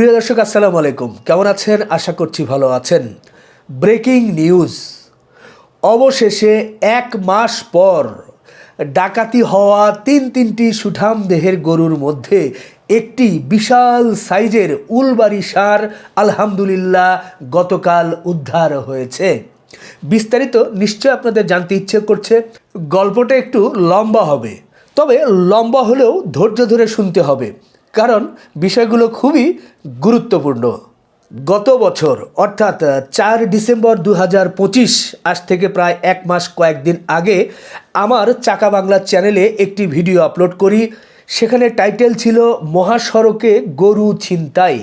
প্রিয় দর্শক আসসালামু আলাইকুম, কেমন আছেন? আশা করছি ভালো আছেন। ব্রেকিং নিউজ, অবশেষে ১ মাস পর ডাকাতি হওয়া তিনটি সুঠাম দেহের গরুর মধ্যে একটি বিশাল সাইজের উলবাড়ি ষাঁড় আলহামদুলিল্লাহ গতকাল উদ্ধার হয়েছে। বিস্তারিত নিশ্চয় আপনাদের জানতে ইচ্ছে করছে। গল্পটা একটু লম্বা হবে, তবে লম্বা হলেও ধৈর্য ধরে শুনতে হবে, কারণ বিষয়গুলো খুবই গুরুত্বপূর্ণ। গত বছর অর্থাৎ ৪ ডিসেম্বর ২০২৫, আজ থেকে প্রায় ১ মাস কয়েকদিন আগে আমার চাকা বাংলা চ্যানেলে একটি ভিডিও আপলোড করি। সেখানে টাইটেল ছিল মহাসড়কে গরু ছিনতাই।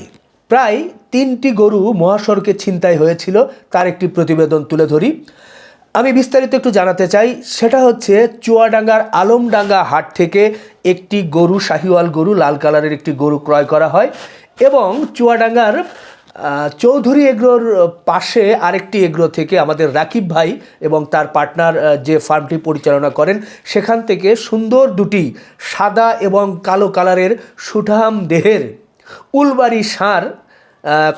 প্রায় ৩টি গরু মহাসড়কে ছিনতাই হয়েছিল, তার একটি প্রতিবেদন তুলে ধরি। আমি বিস্তারিত একটু জানাতে চাই। সেটা হচ্ছে চুয়াডাঙ্গার আলমডাঙ্গা হাট থেকে একটি গরু, শাহিওয়াল গরু, লাল কালারের একটি গরু ক্রয় করা হয় এবং চুয়াডাঙ্গার চৌধুরী এগ্রোর পাশে আরেকটি এগ্রো থেকে আমাদের রাকিব ভাই এবং তার পার্টনার যে ফার্মটি পরিচালনা করেন, সেখান থেকে সুন্দর দুটি সাদা এবং কালো কালারের সুঠাম দেহের উলবাড়ি ষাঁড়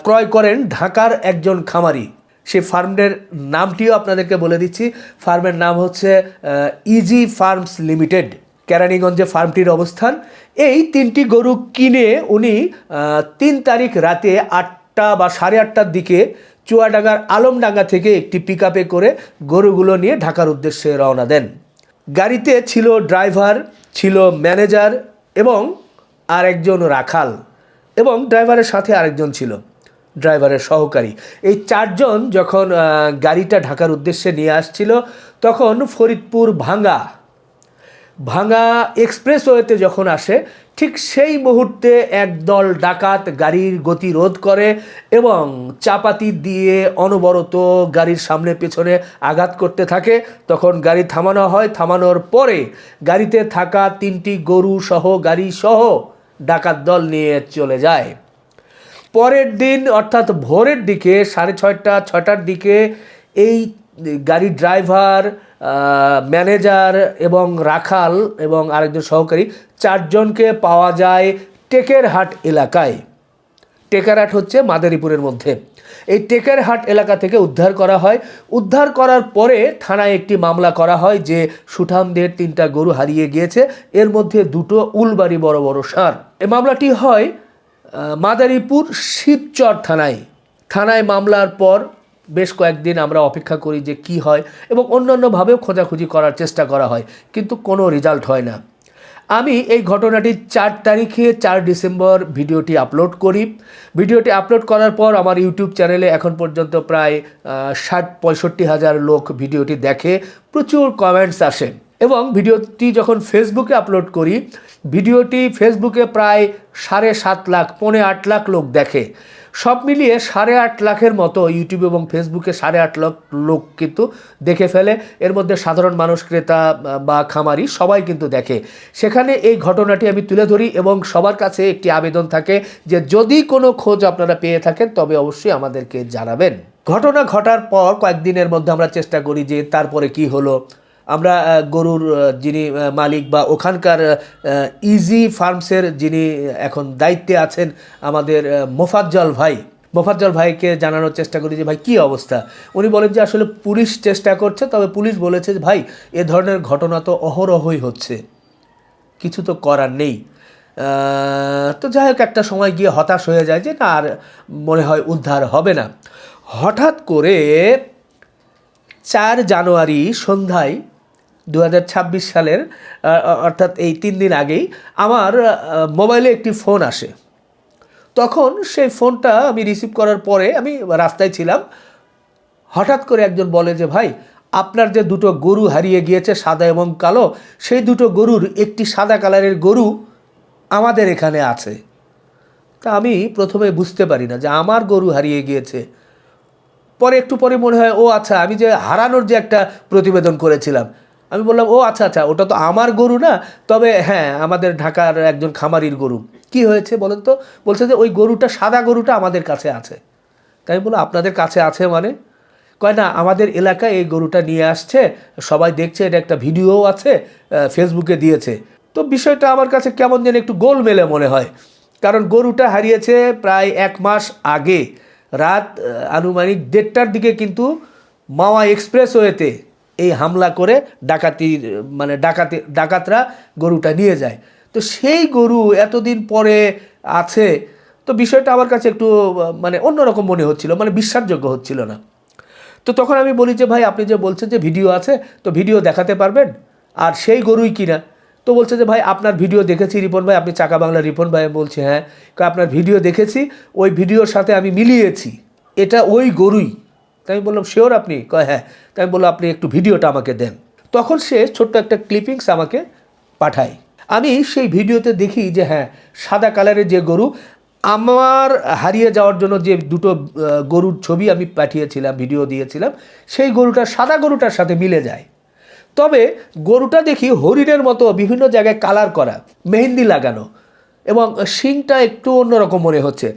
ক্রয় করেন ঢাকার একজন খামারি। সেই ফার্মের নামটিও আপনাদেরকে বলে দিচ্ছি। ফার্মের নাম হচ্ছে ইজি ফার্মস লিমিটেড, কেরানীগঞ্জে ফার্মটির অবস্থান। এই 3টি গরু কিনে উনি 3 তারিখ রাতে 8টা বা 8:30টার দিকে চুয়াডাঙ্গার আলমডাঙ্গা থেকে একটি পিকআপে করে গরুগুলো নিয়ে ঢাকার উদ্দেশ্যে রওনা দেন। গাড়িতে ছিল ড্রাইভার, ছিল ম্যানেজার এবং আরেকজন রাখাল, এবং ড্রাইভারের সাথে আরেকজন ছিল ড্রাইভারের সহকারী। এই 4 জন যখন গাড়িটা ঢাকার উদ্দেশ্যে নিয়ে আসছিল, তখন ফরিদপুর ভাঙ্গা এক্সপ্রেসওয়েতে যখন আসে, ঠিক সেই মুহূর্তে একদল ডাকাত গাড়ির গতি রোধ করে এবং চাপাতি দিয়ে অনবরত গাড়ির সামনে পেছনে আঘাত করতে থাকে। তখন গাড়ি থামানো হয়। থামানোর পরে গাড়িতে থাকা 3টি গরু সহ গাড়ি সহ ডাকাত দল নিয়ে চলে যায়। পরের দিন অর্থাৎ ভোরের দিকে 6:30 6টার দিকে এই গাড়ির ড্রাইভার, ম্যানেজার এবং রাখাল এবং আরেকজন সহকারী 4 জনকে পাওয়া যায় টেকেরহাট এলাকায়। টেকেরহাট হচ্ছে মাদারীপুরের মধ্যে। এই টেকেরহাট এলাকা থেকে উদ্ধার করা হয়। উদ্ধার করার পরে থানায় একটি মামলা করা হয় যে সুঠামদের 3টা গরু হারিয়ে গিয়েছে, এর মধ্যে 2টো উলবাড়ি বড় বড় ষাঁড়। এই মামলাটি হয় মাদারীপুর শিবচর থানায়। মামলার পর বেশ কয়েকদিন আমরা অপেক্ষা করি যে কি হয়, এবং অন্যান্যভাবেও খোঁজাখুঁজি করার চেষ্টা করা হয়, কিন্তু কোনো রেজাল্ট হয় না। আমি এই ঘটনাটি 4 তারিখে 4 ডিসেম্বর ভিডিওটি আপলোড করি। ভিডিওটি আপলোড করার পর আমার ইউটিউব চ্যানেলে এখন পর্যন্ত প্রায় 60-65 হাজার লোক ভিডিওটি দেখে, প্রচুর কমেন্টস আসে। এবং ভিডিওটি যখন ফেসবুকে আপলোড করি, ভিডিওটি ফেসবুকে প্রায় 7.5 লাখ, 8 লাখ লোক দেখে। সব মিলিয়ে 8.5 লাখের মতো ইউটিউব এবং ফেসবুকে 8.5 লাখ লোক কিন্তু দেখে ফেলে। এর মধ্যে সাধারণ মানুষ, ক্রেতা বা খামারি সবাই কিন্তু দেখে। সেখানে এই ঘটনাটি আমি তুলে ধরি এবং সবার কাছে একটি আবেদন থাকে যে যদি কোনো খোঁজ আপনারা পেয়ে থাকেন তবে অবশ্যই আমাদেরকে জানাবেন। ঘটনা ঘটার পর কয়েকদিনের মধ্যে আমরা চেষ্টা করি যে তারপরে কি হলো। আমরা গরুর যিনি মালিক বা ওখানকার ইজি ফার্মসের যিনি এখন দায়িত্বে আছেন আমাদের মোফাজ্জল ভাইকে জানানোর চেষ্টা করি যে ভাই কী অবস্থা। উনি বলেন যে আসলে পুলিশ চেষ্টা করছে, তবে পুলিশ বলেছে যে ভাই এ ধরনের ঘটনা তো অহরহই হচ্ছে, কিছু তো করার নেই। তো যাই হোক, একটা সময় গিয়ে হতাশ হয়ে যায় যে না, আর মনে হয় উদ্ধার হবে না। হঠাৎ করে 4 জানুয়ারি সন্ধ্যায় 2026 সালের অর্থাৎ এই 3 দিন আগেই আমার মোবাইলে একটি ফোন আসে। তখন সেই ফোনটা আমি রিসিভ করার পরে আমি রাস্তায় ছিলাম। হঠাৎ করে একজন বলে যে ভাই, আপনার যে 2টো গরু হারিয়ে গিয়েছে, সাদা এবং কালো, সেই 2টো গরুর একটি সাদা কালারের গরু আমাদের এখানে আছে। তা আমি প্রথমে বুঝতে পারি না যে আমার গরু হারিয়ে গিয়েছে। পরে একটু পরে মনে হয় ও আচ্ছা, আমি যে হারানোর যে একটা প্রতিবেদন করেছিলাম, আমি বললাম ও আচ্ছা, ওটা তো আমার গরু না, তবে হ্যাঁ আমাদের ঢাকার একজন খামারির গরু। কি হয়েছে বলেন তো? বলছে যে ওই গরুটা, সাদা গরুটা আমাদের কাছে আছে। তাই বললাম আপনাদের কাছে আছে মানে? কয় না, আমাদের এলাকায় এই গরুটা নিয়ে আসছে, সবাই দেখছে, এটা একটা ভিডিও আছে, ফেসবুকে দিয়েছে। তো বিষয়টা আমার কাছে কেমন যেন একটু গোলমেলে মনে হয়। কারণ গরুটা হারিয়েছে প্রায় 1 মাস আগে রাত আনুমানিক 1:30টার দিকে কিন্তু মাওয়া এক্সপ্রেসওয়েতে এই হামলা করে ডাকাতরা গরুটা নিয়ে যায়। তো সেই গরু এতদিন পরে আছে, তো বিষয়টা আমার কাছে একটু মানে অন্যরকম মনে হচ্ছিল, মানে বিশ্বাসযোগ্য হচ্ছিল না। তো তখন আমি বলি যে ভাই আপনি যে বলছেন যে ভিডিও আছে, তো ভিডিও দেখাতে পারবেন, আর সেই গরুই কিনা। তো বলছে যে ভাই আপনার ভিডিও দেখেছি রিপন ভাই, আপনি চাকা বাংলা রিপন ভাই। বলছে হ্যাঁ, আপনার ভিডিও দেখেছি, ওই ভিডিওর সাথে আমি মিলিয়েছি, এটা ওই গরুই। তাই আমি বললাম শিওর আপনি? কয় হ্যাঁ। তাই আমি বললাম আপনি একটু ভিডিওটা আমাকে দেন। তখন সে ছোট্ট একটা ক্লিপিংস আমাকে পাঠায়। আমি সেই ভিডিওতে দেখি যে হ্যাঁ, সাদা কালারের যে গরু, আমার হারিয়ে যাওয়ার জন্য যে দুটো গরুর ছবি আমি পাঠিয়েছিলাম, ভিডিও দিয়েছিলাম, সেই গরুটা সাদা গরুটার সাথে মিলে যায়। তবে গরুটা দেখি হরিণের মতো বিভিন্ন জায়গায় কালার করা, মেহেন্দি লাগানো, এবং শিংটা একটু অন্যরকম মনে হচ্ছে।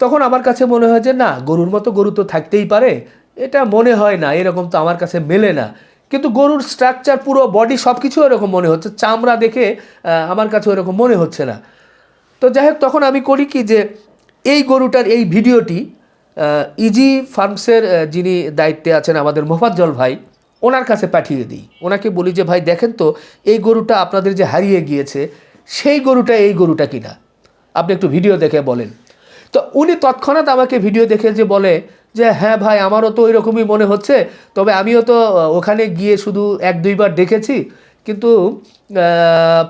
তখন আমার কাছে মনে হয় যে না, গরুর মতো গরু তো থাকতেই পারে, এটা মনে হয় না, এরকম তো আমার কাছে মেলে না। কিন্তু গরুর স্ট্রাকচার, পুরো বডি সব কিছু এরকম মনে হচ্ছে, চামড়া দেখে আমার কাছে এরকম মনে হচ্ছে না। তো যাই হোক, তখন আমি করি কি যে এই গরুটার এই ভিডিওটি ইজি ফার্মসের যিনি দায়িত্বে আছেন আমাদের মোফাজ্জল ভাই, ওনার কাছে পাঠিয়ে দিই। ওনাকে বলি যে ভাই দেখেন তো, এই গরুটা আপনাদের যে হারিয়ে গিয়েছে, সেই গরুটা এই গরুটা কিনা, আপনি একটু ভিডিও দেখে বলেন। তো উনি তৎক্ষণাৎ আমাকে ভিডিও দেখে যে বলে যে হ্যাঁ ভাই, আমারও তো ওই রকমই মনে হচ্ছে, তবে আমিও তো ওখানে গিয়ে শুধু 1-2 বার দেখেছি, কিন্তু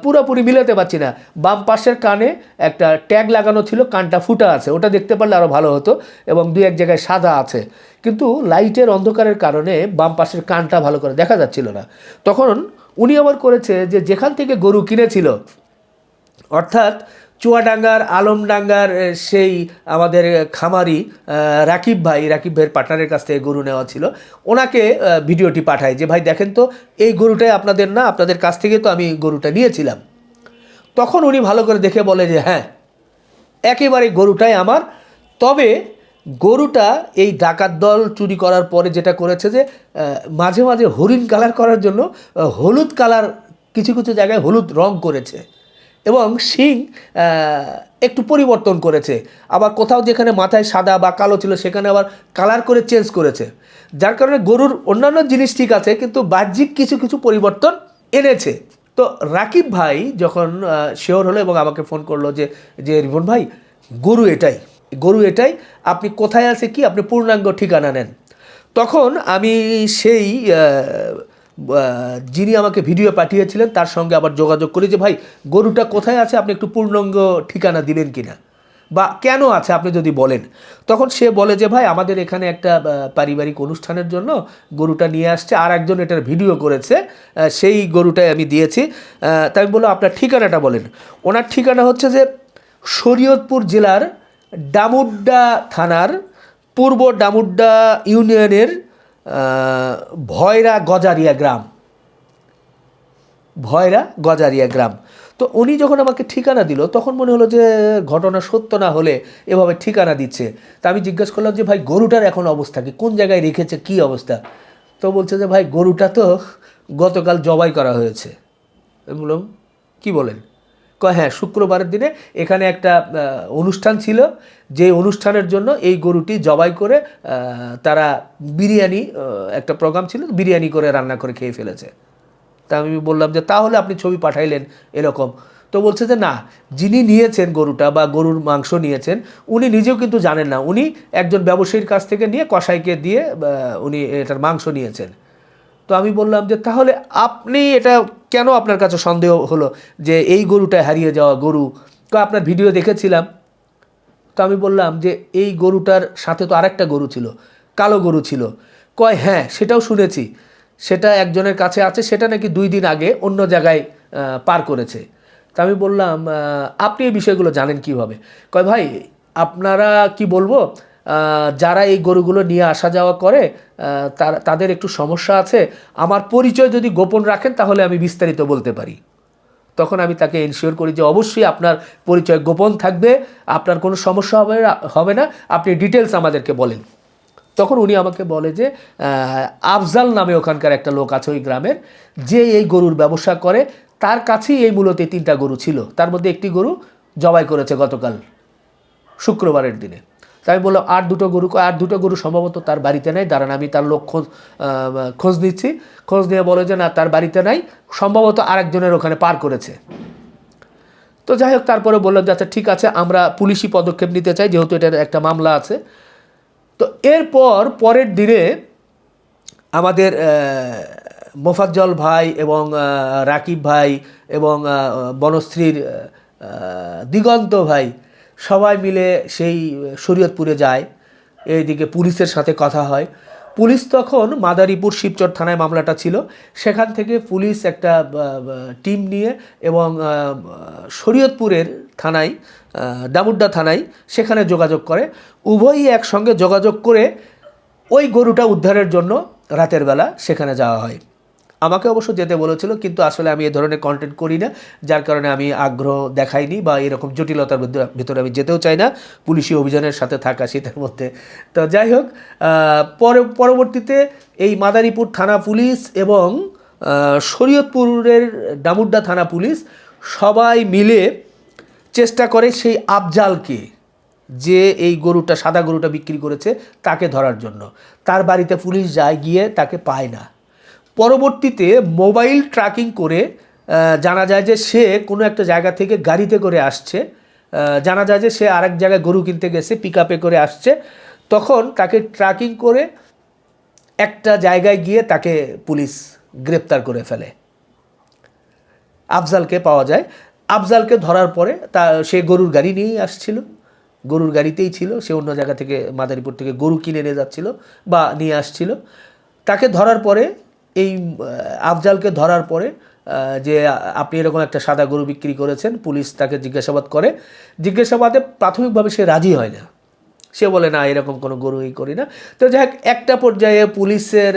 পুরোপুরি মিলাতে পারছি না। বাম পাশের কানে একটা ট্যাগ লাগানো ছিল, কানটা ফুটা আছে, ওটা দেখতে পারলে আরও ভালো হতো, এবং 2-1 জায়গায় সাদা আছে, কিন্তু লাইটের অন্ধকারের কারণে বাম পাশের কানটা ভালো করে দেখা যাচ্ছিল না। তখন উনি আবার করেছে যে যেখান থেকে গরু কিনেছিল, অর্থাৎ চুয়াডাঙ্গার আলমডাঙ্গার সেই আমাদের খামারি রাকিব ভাইয়ের পার্টনারের কাছ থেকে গরু নেওয়া ছিল, ওনাকে ভিডিওটি পাঠায় যে ভাই দেখেন তো, এই গরুটাই আপনাদের না, আপনাদের কাছ থেকে তো আমি গরুটা নিয়েছিলাম। তখন উনি ভালো করে দেখে বলে যে হ্যাঁ, একেবারে গরুটাই আমার। তবে গরুটা এই ডাকাত দল চুরি করার পরে যেটা করেছে যে মাঝে মাঝে হরিণ কালার করার জন্য হলুদ কালার, কিছু কিছু জায়গায় হলুদ রং করেছে, এবং শিং একটু পরিবর্তন করেছে। আবার কোথাও যেখানে মাথায় সাদা বা কালো ছিল, সেখানে আবার কালার করে চেঞ্জ করেছে, যার কারণে গরুর অন্যান্য জিনিস ঠিক আছে, কিন্তু বাহ্যিক কিছু কিছু পরিবর্তন এনেছে। তো রাকিব ভাই যখন শিওর হলো এবং আমাকে ফোন করলো যে যে রিপন ভাই, গরু এটাই, আপনি কোথায় আছে কি, আপনি পূর্ণাঙ্গ ঠিকানা নেন। তখন আমি সেই যিনি আমাকে ভিডিও পাঠিয়েছিলেন তার সঙ্গে আবার যোগাযোগ করি যে ভাই, গরুটা কোথায় আছে, আপনি একটু পূর্ণাঙ্গ ঠিকানা দিবেন কিনা, বা কেন আছে আপনি যদি বলেন। তখন সে বলে যে ভাই, আমাদের এখানে একটা পারিবারিক অনুষ্ঠানের জন্য গরুটা নিয়ে আসছে, আর একজন এটার ভিডিও করেছে, সেই গরুটাই আমি দিয়েছি। তাই আমি বললাম আপনার ঠিকানাটা বলেন। ওনার ঠিকানা হচ্ছে যে শরীয়তপুর জেলার ডামুড্ডা থানার পূর্ব ডামুড্ডা ইউনিয়নের ভয়রা গজারিয়া গ্রাম। তো উনি যখন আমাকে ঠিকানা দিল, তখন মনে হলো যে ঘটনা সত্য না হলে এভাবে ঠিকানা দিচ্ছে। তা আমি জিজ্ঞেস করলাম যে ভাই, গরুটার এখন অবস্থা কি, কোন জায়গায় রেখেছে, কি অবস্থা? তো বলছে যে ভাই, গরুটা তো গতকাল জবাই করা হয়েছে। আমি বললাম কী বলেন? কয় হ্যাঁ, শুক্রবারের দিনে এখানে একটা অনুষ্ঠান ছিল, যে অনুষ্ঠানের জন্য এই গরুটি জবাই করে তারা বিরিয়ানি, একটা প্রোগ্রাম ছিল, বিরিয়ানি করে রান্না করে খেয়ে ফেলেছে। তা আমি বললাম যে তাহলে আপনি ছবি পাঠাইলেন এরকম। তো বলছে যে না, যিনি নিয়েছেন গরুটা বা গরুর মাংস নিয়েছেন, উনি নিজেও কিন্তু জানেন না, উনি একজন ব্যবসায়ীর কাছ থেকে নিয়ে কসাইকে দিয়ে উনি এটার মাংস নিয়েছেন। তো আমি বললাম যে তাহলে আপনি এটা কেন, আপনার কাছে সন্দেহ হলো যে এই গরুটাই হারিয়ে যাওয়া গরু? তো আপনার ভিডিও দেখেছিলাম। তো আমি বললাম যে এই গরুটার সাথে তো আরেকটা গরু ছিল, কালো গরু ছিল। কয় হ্যাঁ, সেটাও শুনেছি, সেটা একজনের কাছে আছে, সেটা নাকি 2 দিন আগে অন্য জায়গায় পার করেছে। তা আমি বললাম আপনি এই বিষয়গুলো জানেন কিভাবে? কয় ভাই, আপনারা কি বলবো, যারা এই গরুগুলো নিয়ে আসা যাওয়া করে তাদের একটু সমস্যা আছে, আমার পরিচয় যদি গোপন রাখেন তাহলে আমি বিস্তারিত বলতে পারি। তখন আমি তাকে এনশিওর করি যে অবশ্যই আপনার পরিচয় গোপন থাকবে, আপনার কোনো সমস্যা হবে না, আপনি ডিটেলস আমাদেরকে বলেন। তখন উনি আমাকে বলে যে আফজাল নামে ওখানকার একটা লোক আছে ওই গ্রামের, যে এই গরুর ব্যবসা করে, তার কাছেই এই মূলত 3টা গরু ছিল, তার মধ্যে একটি গরু জবাই করেছে গতকাল শুক্রবারের দিনে। তাই আমি বললাম আর দুটো গরু, আর দুটো গরু সম্ভবত তার বাড়িতে নেই, দাঁড়ান আমি তার লোক খোঁজ নিচ্ছি। খোঁজ নিয়ে বলে যে না তার বাড়িতে নাই, সম্ভবত আরেকজনের ওখানে পার করেছে। তো যাই হোক, তারপরে বললাম যে আচ্ছা ঠিক আছে, আমরা পুলিশি পদক্ষেপ নিতে চাই, যেহেতু এটার একটা মামলা আছে। তো এরপর পরের দিনে আমাদের মোফাজ্জল ভাই এবং রাকিব ভাই এবং বনশ্রীর দিগন্ত ভাই সবাই মিলে সেই শরীয়তপুরে যায়। এইদিকে পুলিশের সাথে কথা হয়। পুলিশ তখন মাদারীপুর শিবচর থানায় মামলাটা ছিল, সেখান থেকে পুলিশ একটা টিম নিয়ে এবং শরীয়তপুরের থানায়, ডামুড্ডা থানায় সেখানে যোগাযোগ করে। উভয়ই একসঙ্গে যোগাযোগ করে ওই গরুটা উদ্ধারের জন্য রাতের বেলা সেখানে যাওয়া হয়। আমাকে অবশ্য যেতে বলেছিল, কিন্তু আসলে আমি এ ধরনের কন্টেন্ট করি না, যার কারণে আমি আগ্রহ দেখাইনি বা এরকম জটিলতার ভিতরে আমি যেতেও চাই না, পুলিশি অভিযানের সাথে থাকা শীতের মধ্যে। তো যাই হোক, পরবর্তীতে এই মাদারীপুর থানা পুলিশ এবং শরীয়তপুরের ডামুড্ডা থানা পুলিশ সবাই মিলে চেষ্টা করে সেই আফজালকে, যে এই গরুটা সাদা গরুটা বিক্রি করেছে, তাকে ধরার জন্য। তার বাড়িতে পুলিশ যায়, গিয়ে তাকে পায় না। পরবর্তীতে মোবাইল ট্র্যাকিং করে জানা যায় যে সে কোনো একটা জায়গা থেকে গাড়িতে করে আসছে, জানা যায় যে সে আরেক জায়গায় গরু কিনতে গেছে, পিক আপে করে আসছে। তখন তাকে ট্র্যাকিং করে একটা জায়গায় গিয়ে তাকে পুলিশ গ্রেপ্তার করে ফেলে। আফজালকে পাওয়া যায়। আফজালকে ধরার পরে সে গরুর গাড়ি নিয়েই আসছিল, গরুর গাড়িতেই ছিল, সে অন্য জায়গা থেকে মাদারীপুর থেকে গরু কিনে নিয়ে যাচ্ছিল বা নিয়ে আসছিল। তাকে ধরার পরে, এই আফজালকে ধরার পরে যে আপনি এরকম একটা সাদা গরু বিক্রি করেছেন, পুলিশ তাকে জিজ্ঞাসাবাদ করে। জিজ্ঞাসাবাদে প্রাথমিকভাবে সে রাজি হয় না, সে বলে না এরকম কোনো গরুই করি না। তো যাই হোক, একটা পর্যায়ে পুলিশের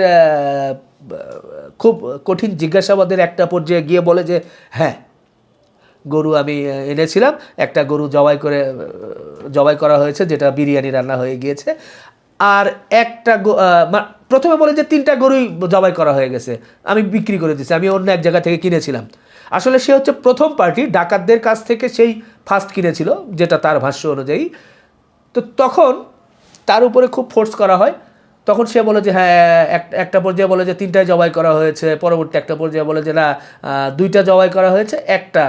খুব কঠিন জিজ্ঞাসাবাদের একটা পর্যায়ে গিয়ে বলে যে হ্যাঁ, গরু আমি এনেছিলাম, একটা গরু জবাই করা হয়েছে, যেটা বিরিয়ানি রান্না হয়ে গিয়েছে। আর একটা প্রথমে বলে যে 3টা গরুই জবাই করা হয়ে গেছে, আমি বিক্রি করে দিয়েছি, আমি অন্য এক জায়গা থেকে কিনেছিলাম। আসলে সে হচ্ছে প্রথম পার্টি, ডাকাতদের কাছ থেকে সেই ফার্স্ট কিনেছিল, যেটা তার ভাষ্য অনুযায়ী। তো তখন তার উপরে খুব ফোর্স করা হয়। তখন সে বলে যে হ্যাঁ, একটা পর্যায়ে বলে যে 3টাই জবাই করা হয়েছে, পরবর্তী একটা পর্যায়ে বলে যে না 2টা জবাই করা হয়েছে, একটা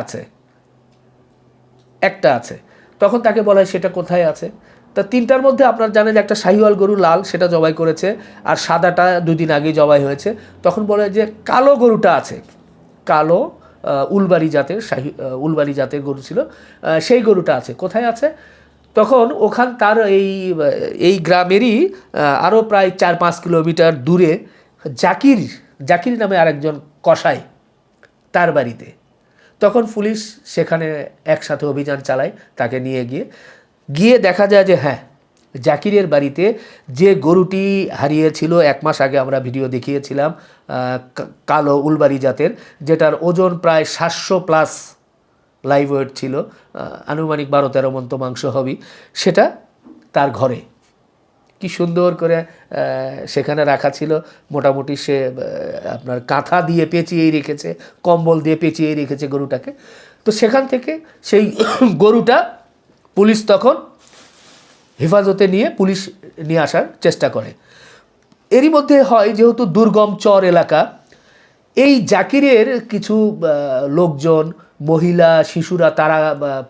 আছে। তখন তাকে বলা হয় সেটা কোথায় আছে। তা 3টার মধ্যে আপনার জানেন যে একটা শাহিওয়াল গরু লাল, সেটা জবাই করেছে, আর সাদাটা 2 দিন আগেই জবাই হয়েছে। তখন বলে যে কালো গরুটা আছে, কালো উলবাড়ি জাতের গরু ছিল, সেই গরুটা আছে, কোথায় আছে। তখন ওখান তার এই গ্রামেরই আরও প্রায় 4-5 কিলোমিটার দূরে জাকির নামে আরেকজন কসাই, তার বাড়িতে। তখন পুলিশ সেখানে একসাথে অভিযান চালায়, তাকে নিয়ে গিয়ে দেখা যায় যে হ্যাঁ, জাকিরের বাড়িতে যে গরুটি হারিয়েছিল 1 মাস আগে, আমরা ভিডিও দেখিয়েছিলাম, কালো উলবাড়ি জাতের, যেটার ওজন প্রায় 700+ লাইভ ওয়েট ছিল, আনুমানিক 12-13 মণ তো মাংস হবে, সেটা তার ঘরে কি সুন্দর করে সেখানে রাখা ছিল। মোটামুটি সে আপনার কাঁথা দিয়ে পেঁচিয়েই রেখেছে, কম্বল দিয়ে পেঁচিয়েই রেখেছে গরুটাকে। তো সেখান থেকে সেই গরুটা পুলিশ তখন হেফাজতে নিয়ে আসার চেষ্টা করে। এরই মধ্যে হয়, যেহেতু দুর্গম চর এলাকা, এই জাকিরের কিছু লোকজন, মহিলা, শিশুরা, তারা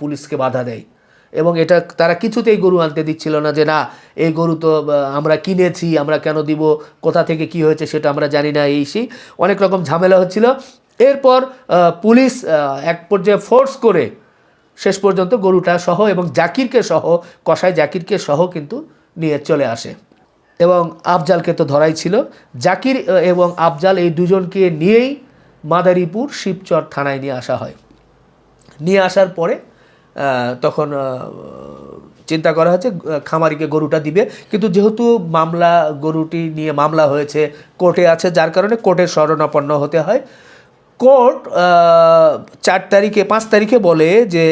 পুলিশকে বাধা দেয় এবং এটা তারা কিছুতেই গরু আনতে দিচ্ছিল না, যে না এই গরু তো আমরা কিনেছি, আমরা কেন দিব, কোথা থেকে কি হয়েছে সেটা আমরা জানি না, সেই অনেক রকম ঝামেলা হচ্ছিল। এরপর পুলিশ এক পর্যায়ে ফোর্স করে শেষ পর্যন্ত গরুটা সহ এবং কসাই জাকিরকে সহ কিন্তু নিয়ে চলে আসে। এবং আফজালকে তো ধরাই ছিল। জাকির এবং আফজাল এই দুজনকে নিয়েই মাদারীপুর শিবচর থানায় নিয়ে আসা হয়। নিয়ে আসার পরে তখন চিন্তা করা হচ্ছে খামারিকে গরুটা দিবে, কিন্তু যেহেতু গরুটি নিয়ে মামলা হয়েছে, কোর্টে আছে, যার কারণে কোর্টের শরণাপন্ন হতে হয়। কোর্ট 5 তারিখে বলে যে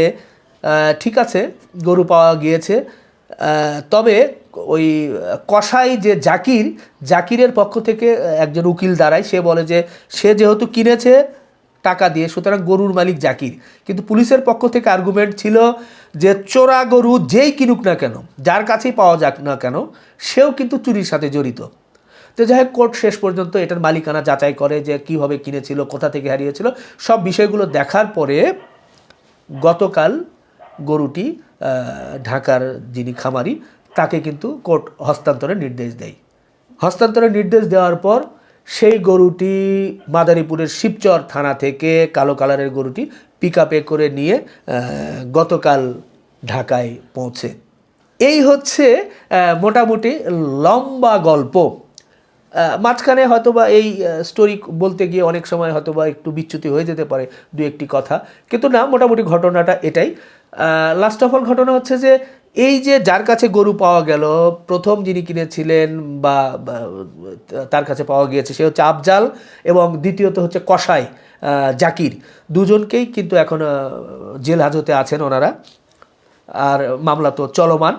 ঠিক আছে, গরু পাওয়া গিয়েছে, তবে ওই কসাই যে জাকিরের পক্ষ থেকে একজন উকিল দাঁড়ায়, সে বলে যে সে যেহেতু কিনেছে, টাকা দিয়ে, সুতরাং গরুর মালিক জাকির। কিন্তু পুলিশের পক্ষ থেকে আর্গুমেন্ট ছিল যে চোরা গরু যেই কিনুক না কেন, যার কাছেই পাওয়া যাক না কেন, সেও কিন্তু চুরির সাথে জড়িত। তো যাই হোক, কোর্ট শেষ পর্যন্ত এটার মালিকানা যাচাই করে যে কীভাবে কিনেছিল, কোথা থেকে হারিয়েছিল, সব বিষয়গুলো দেখার পরে গতকাল গরুটি ঢাকার যিনি খামারি তাকে কিন্তু কোর্ট হস্তান্তরের নির্দেশ দেয়। হস্তান্তরের নির্দেশ দেওয়ার পর সেই গরুটি মাদারীপুরের শিবচর থানা থেকে কালো কালারের গরুটি পিকআপে করে নিয়ে গতকাল ঢাকায় পৌঁছে। এই হচ্ছে মোটামুটি লম্বা গল্প। মাঝখানে হয়তোবা এই স্টোরি বলতে গিয়ে অনেক সময় হয়তোবা একটু বিচ্যুতি হয়ে যেতে পারে দু একটি কথা, কিন্তু না, মোটামুটি ঘটনাটা এটাই। লাস্ট অফ অল ঘটনা হচ্ছে যে এই যে যার কাছে গরু পাওয়া গেল, প্রথম যিনি কিনেছিলেন বা তার কাছে পাওয়া গিয়েছে সে হচ্ছে আফজাল, এবং দ্বিতীয়ত হচ্ছে কসাই জাকির। দুজনকেই কিন্তু এখন জেল হাজতে আছেন ওনারা, আর মামলা তো চলমান।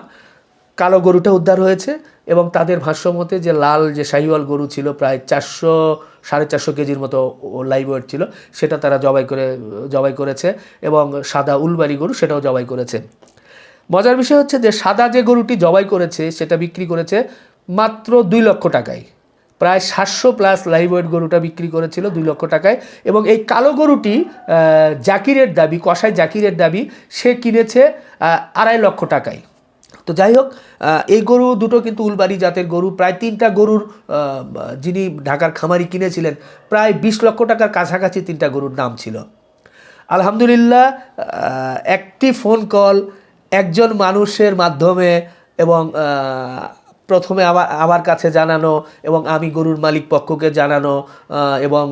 কালো গরুটা উদ্ধার হয়েছে এবং তাদের ভাষ্যমতে যে লাল যে শাহিওয়াল গরু ছিল প্রায় 400-450 কেজির মতো লাইভ ওয়েট ছিল, সেটা তারা জবাই করেছে, এবং সাদা উলবাড়ি গরু সেটাও জবাই করেছে। মজার বিষয় হচ্ছে যে সাদা যে গরুটি জবাই করেছে সেটা বিক্রি করেছে মাত্র 2 লক্ষ টাকায়। প্রায় 700+ লাইভ ওয়েট গরুটা বিক্রি করেছিল 2 লক্ষ টাকায়, এবং এই কালো গরুটি জাকিরের দাবি, কসাই জাকিরের দাবি, সে কিনেছে 2.5 লক্ষ টাকায়। তো যাই হোক, এই গরু দুটো কিন্তু উলবাড়ি জাতের গরু। প্রায় 3টা গরুর যিনি ঢাকার খামারি কিনেছিলেন, প্রায় 20 লক্ষ টাকার কাছাকাছি 3টা গরুর দাম ছিল। আলহামদুলিল্লাহ, একটি ফোন কল একজন মানুষের মাধ্যমে, এবং প্রথমে আমার কাছে জানানো, এবং আমি গরুর মালিক পক্ষকে জানানো, এবং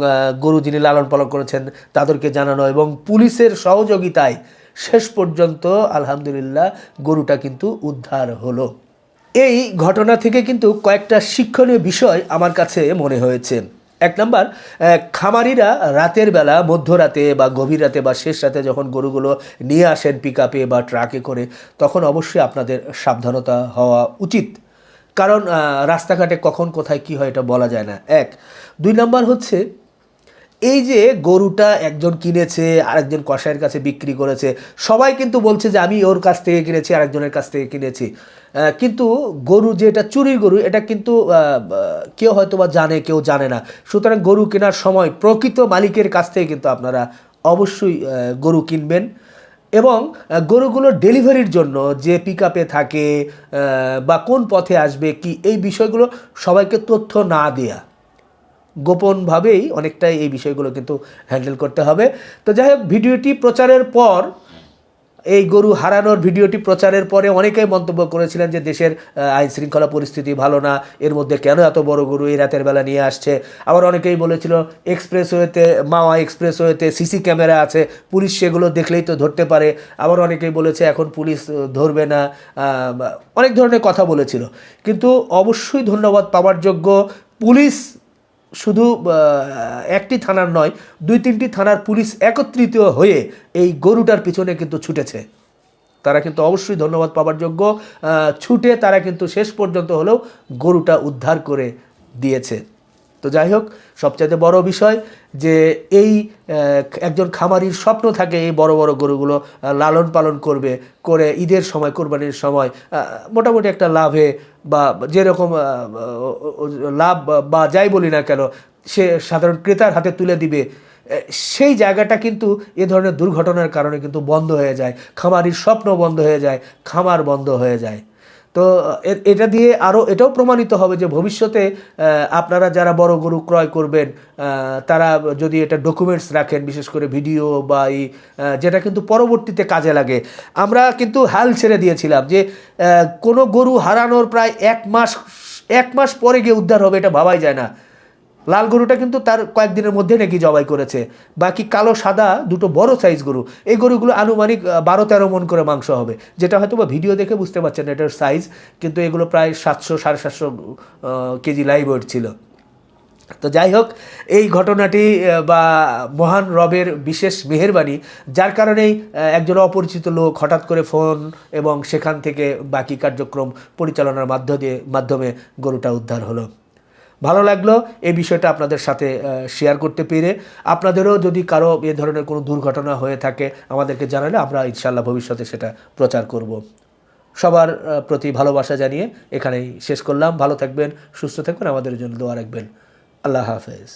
গরু যিনি লালন পালন করেছেন তাদেরকে জানানো, এবং পুলিশের সহযোগিতায় শেষ পর্যন্ত আলহামদুলিল্লাহ গরুটা কিন্তু উদ্ধার হলো। এই ঘটনা থেকে কিন্তু কয়েকটা শিক্ষণীয় বিষয় আমার কাছে মনে হয়েছে। 1 নাম্বার, খামারিরা রাতের বেলা, মধ্যরাতে বা গভীর রাতে বা শেষ রাতে যখন গরুগুলো নিয়ে আসেন পিকআপে বা ট্রাকে করে, তখন অবশ্যই আপনাদের সাবধানতা হওয়া উচিত, কারণ রাস্তাঘাটে কখন কোথায় কী হয় এটা বলা যায় না। 1। 2 নাম্বার হচ্ছে, এই যে গরুটা একজন কিনেছে, আরেকজন কসাইয়ের কাছে বিক্রি করেছে, সবাই কিন্তু বলছে যে আমি ওর কাছ থেকে কিনেছি, আরেকজনের কাছ থেকে কিনেছি, কিন্তু গরু যে এটা চুরির গরু এটা কিন্তু কেউ হয়তো বা জানে, কেউ জানে না। সুতরাং গরু কেনার সময় প্রকৃত মালিকের কাছ থেকে কিন্তু আপনারা অবশ্যই গরু কিনবেন, এবং গরুগুলোর ডেলিভারির জন্য যে পিকআপে থাকে বা কোন পথে আসবে কি, এই বিষয়গুলো সবাইকে তথ্য না দেয়া, গোপনভাবেই অনেকটাই এই বিষয়গুলো কিন্তু হ্যান্ডেল করতে হবে। তো যাই হোক, ভিডিওটি প্রচারের পর, এই গরু হারানোর ভিডিওটি প্রচারের পরে অনেকেই মন্তব্য করেছিলেন যে দেশের আইন শৃঙ্খলা পরিস্থিতি ভালো না, এর মধ্যে কেন এত বড় গরু এই রাতের বেলা নিয়ে আসছে। আবার অনেকেই বলেছিল এক্সপ্রেসওয়েতে, মাওয়া এক্সপ্রেসওয়েতে সিসি ক্যামেরা আছে, পুলিশ সেগুলো দেখলেই তো ধরতে পারে। আবার অনেকেই বলেছে এখন পুলিশ ধরবে না, অনেক ধরনের কথা বলেছিল। কিন্তু অবশ্যই ধন্যবাদ পাওয়ার যোগ্য, পুলিশ শুধু একটি থানার নয়, 2-3টি থানার পুলিশ একত্রিত হয়ে এই গরুটার পিছনে কিন্তু ছুটেছে। তারা কিন্তু অবশ্যই ধন্যবাদ পাওয়ার যোগ্য। ছুটে তারা কিন্তু শেষ পর্যন্ত হলেও গরুটা উদ্ধার করে দিয়েছে। তো যাই হোক, সবচাইতে বড় বিষয় যে এই একজন খামারির স্বপ্ন থাকে এই বড় বড় গরুগুলো লালন পালন করে ঈদের সময়, কোরবানির সময় মোটামুটি একটা লাভে, বা যেরকম লাভ বা যাই বলি না কেন, সে সাধারণ ক্রেতার হাতে তুলে দিবে, সেই জায়গাটা কিন্তু এ ধরনের দুর্ঘটনার কারণে কিন্তু বন্ধ হয়ে যায়। খামারির স্বপ্ন বন্ধ হয়ে যায়, খামার বন্ধ হয়ে যায়। তো এটা দিয়ে আরও এটাও প্রমাণিত হবে যে ভবিষ্যতে আপনারা যারা বড় গরু ক্রয় করবেন, তারা যদি এটা ডকুমেন্টস রাখেন, বিশেষ করে ভিডিও বা যেটা কিন্তু পরবর্তীতে কাজে লাগে। আমরা কিন্তু হাল ছেড়ে দিয়েছিলাম যে কোনো গরু হারানোর প্রায় 1 মাস পরে গিয়ে উদ্ধার হবে, এটা ভাবাই যায় না। লাল গরুটা কিন্তু তার কয়েকদিনের মধ্যে নাকি জবাই করেছে। বাকি কালো সাদা দুটো বড় সাইজ গরু, এই গরুগুলো আনুমানিক 12-13 মণ করে মাংস হবে, যেটা হয়তো বা ভিডিও দেখে বুঝতে পারছেন এটার সাইজ, কিন্তু এগুলো প্রায় 700-750 কেজি লাইভ ওয়েট ছিল। তো যাই হোক, এই ঘটনাটি বা মহান রবের বিশেষ মেহেরবানি, যার কারণেই একজন অপরিচিত লোক হঠাৎ করে ফোন, এবং সেখান থেকে বাকি কার্যক্রম পরিচালনার মাধ্যমে গরুটা উদ্ধার হলো। ভালো লাগলো এই বিষয়টা আপনাদের সাথে শেয়ার করতে পেরে। আপনাদেরও যদি কারো এ ধরনের কোনো দুর্ঘটনা হয়ে থাকে আমাদেরকে জানালে আমরা ইনশাআল্লাহ ভবিষ্যতে সেটা প্রচার করব। সবার প্রতি ভালোবাসা জানিয়ে এখানেই শেষ করলাম। ভালো থাকবেন, সুস্থ থাকবেন, আমাদের জন্য দোয়া রাখবেন। আল্লাহ হাফেজ।